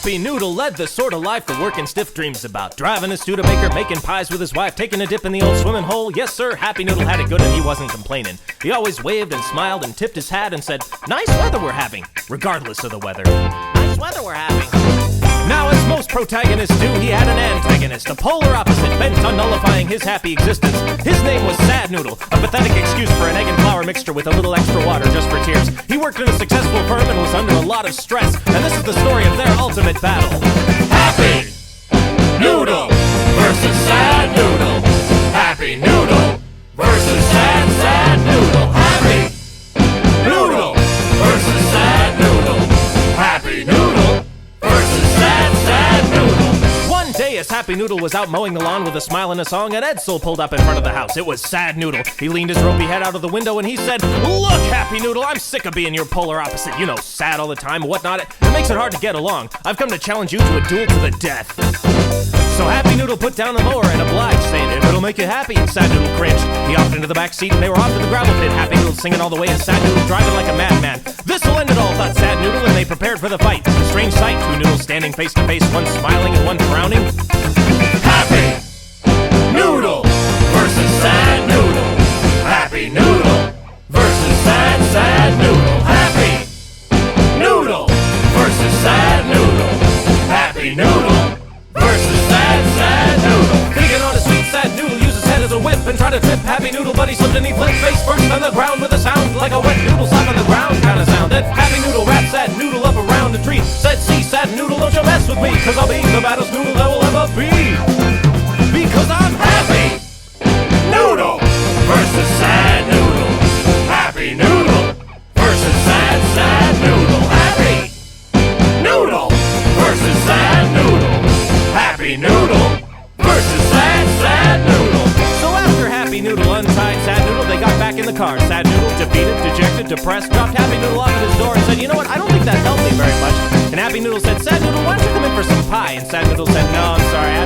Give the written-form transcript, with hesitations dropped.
Happy Noodle led the sort of life the working stiff dreams about. Driving a Studebaker, making pies with his wife, taking a dip in the old swimming hole. Yes, sir, Happy Noodle had it good and he wasn't complaining. He always waved and smiled and tipped his hat and said, "Nice weather we're having," regardless of the weather. Nice weather we're having. Now, as most protagonists do, he had an antagonist, a polar opposite, bent on nullifying his happy existence. His name was Sad Noodle, a pathetic excuse for an egg and flour mixture with a little extra water just for tears. He worked in a successful firm and was under a lot of stress, and this is the story of their ultimate battle. Happy Noodle versus Sad Noodle. Happy Noodle versus Sad Noodle. Happy Noodle versus Sad Noodle. Happy Noodle versus Sad Noodle. One day, as Happy Noodle was out mowing the lawn with a smile and a song, an Edsel pulled up in front of the house. It was Sad Noodle. He leaned his ropey head out of the window and he said, "Look, Happy Noodle, I'm sick of being your polar opposite. You know, sad all the time, whatnot. It makes it hard to get along. I've come to challenge you to a duel to the death." So Happy Noodle put down the mower and obliged, saying, "If it'll make you happy," and Sad Noodle cringed. He hopped into the back seat and they were off to the gravel pit. Happy Noodle singing all the way and Sad Noodle driving like a madman. This'll end it all, thought Sad Noodle, and they prepared for the fight. A strange sight, two noodles standing face to face, one smiling and one frowning. Happy Noodle versus Sad Noodle. Happy Noodle versus Sad Noodle. Happy Noodle versus Sad Noodle. Happy Noodle versus Sad Noodle. Thinking on a sweet Sad Noodle, used his head as a whip and tried to trip Happy Noodle, but he slipped and he flipped face first on the ground with a sound like a wet noodle slap on the ground kind of sound. Then Happy Noodle wrapped Sad Noodle up around a tree, said, "See, Sad Noodle, don't you mess with me, 'cause I'll be the baddest noodle there will ever be. Because I'm Happy Noodle versus Sad Noodle. Happy Noodle versus Sad Noodle. Happy Noodle versus Sad Noodle. Happy Noodle versus Sad Noodle." So after Happy Noodle untied Sad Noodle, they got back in the car. Sad Noodle, defeated, dejected, depressed, dropped Happy Noodle off at his door and said, "You know what, I don't think that helped me very much." And Happy Noodle said, "Sad Noodle, why don't you come in for some pie?" And Sad Noodle said, "No, I'm sorry, I